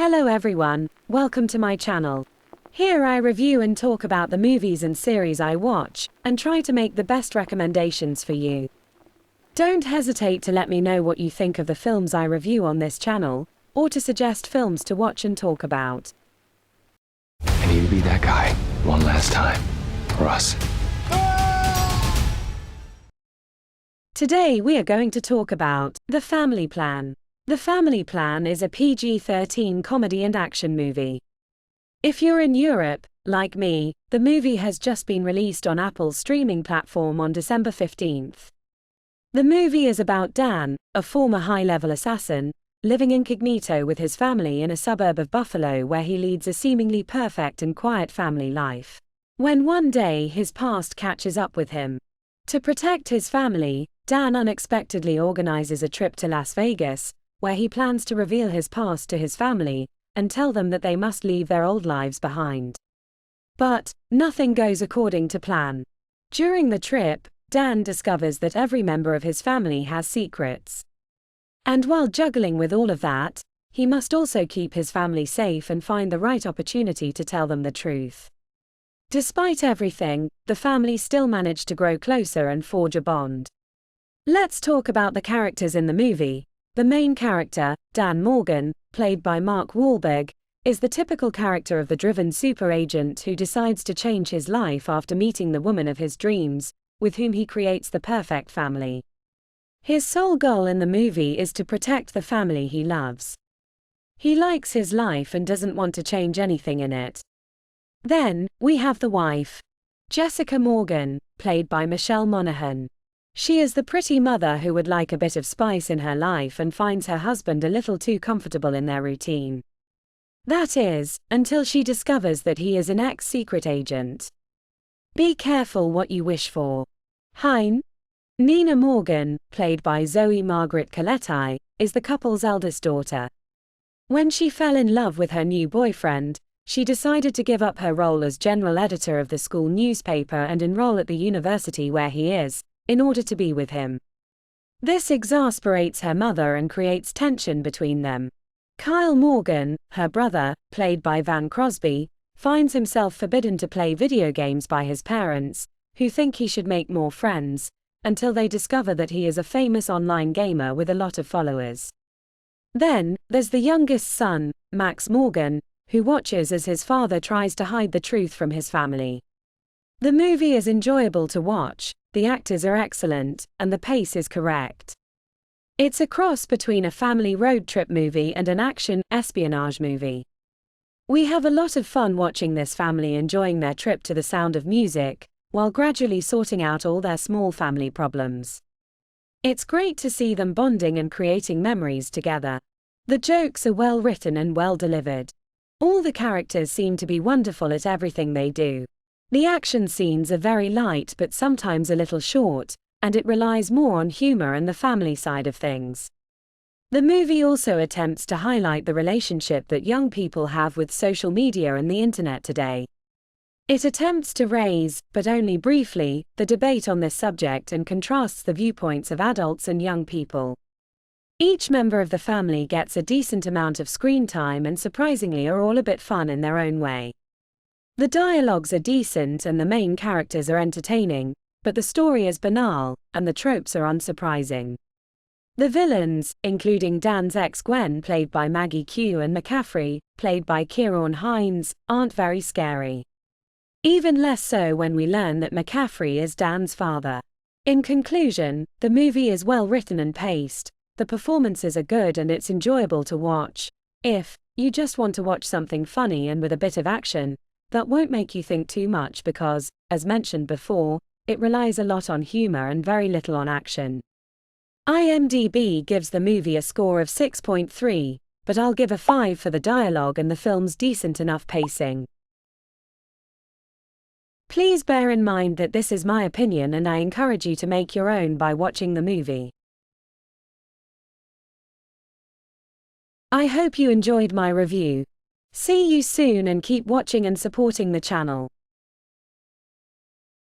Hello everyone, welcome to my channel. Here I review and talk about the movies and series I watch, and try to make the best recommendations for you. Don't hesitate to let me know what you think of the films I review on this channel, or to suggest films to watch and talk about. I need to be that guy, one last time, for us. Today we are going to talk about The Family Plan. The Family Plan is a PG-13 comedy and action movie. If you're in Europe, like me, the movie has just been released on Apple's streaming platform on December 15th. The movie is about Dan, a former high-level assassin, living incognito with his family in a suburb of Buffalo where he leads a seemingly perfect and quiet family life. When one day his past catches up with him. To protect his family, Dan unexpectedly organizes a trip to Las Vegas, where he plans to reveal his past to his family, and tell them that they must leave their old lives behind. But nothing goes according to plan. During the trip, Dan discovers that every member of his family has secrets. And while juggling with all of that, he must also keep his family safe and find the right opportunity to tell them the truth. Despite everything, the family still manage to grow closer and forge a bond. Let's talk about the characters in the movie. The main character, Dan Morgan, played by Mark Wahlberg, is the typical character of the driven super agent who decides to change his life after meeting the woman of his dreams, with whom he creates the perfect family. His sole goal in the movie is to protect the family he loves. He likes his life and doesn't want to change anything in it. Then, we have the wife, Jessica Morgan, played by Michelle Monaghan. She is the pretty mother who would like a bit of spice in her life and finds her husband a little too comfortable in their routine. That is, until she discovers that he is an ex-secret agent. Be careful what you wish for. Hein? Nina Morgan, played by Zoe Margaret Coletti, is the couple's eldest daughter. When she fell in love with her new boyfriend, she decided to give up her role as general editor of the school newspaper and enroll at the university where he is, in order to be with him. This exasperates her mother and creates tension between them. Kyle Morgan, her brother, played by Van Crosby, finds himself forbidden to play video games by his parents, who think he should make more friends, until they discover that he is a famous online gamer with a lot of followers. Then, there's the youngest son, Max Morgan, who watches as his father tries to hide the truth from his family. The movie is enjoyable to watch, the actors are excellent, and the pace is correct. It's a cross between a family road trip movie and an action, espionage movie. We have a lot of fun watching this family enjoying their trip to the sound of music, while gradually sorting out all their small family problems. It's great to see them bonding and creating memories together. The jokes are well written and well delivered. All the characters seem to be wonderful at everything they do. The action scenes are very light but sometimes a little short, and it relies more on humor and the family side of things. The movie also attempts to highlight the relationship that young people have with social media and the internet today. It attempts to raise, but only briefly, the debate on this subject and contrasts the viewpoints of adults and young people. Each member of the family gets a decent amount of screen time and surprisingly are all a bit fun in their own way. The dialogues are decent and the main characters are entertaining, but the story is banal, and the tropes are unsurprising. The villains, including Dan's ex Gwen played by Maggie Q and McCaffrey, played by Ciarán Hinds, aren't very scary. Even less so when we learn that McCaffrey is Dan's father. In conclusion, the movie is well written and paced, the performances are good and it's enjoyable to watch. If you just want to watch something funny and with a bit of action, that won't make you think too much because, as mentioned before, it relies a lot on humor and very little on action. IMDb gives the movie a score of 6.3, but I'll give a 5 for the dialogue and the film's decent enough pacing. Please bear in mind that this is my opinion and I encourage you to make your own by watching the movie. I hope you enjoyed my review. See you soon and keep watching and supporting the channel.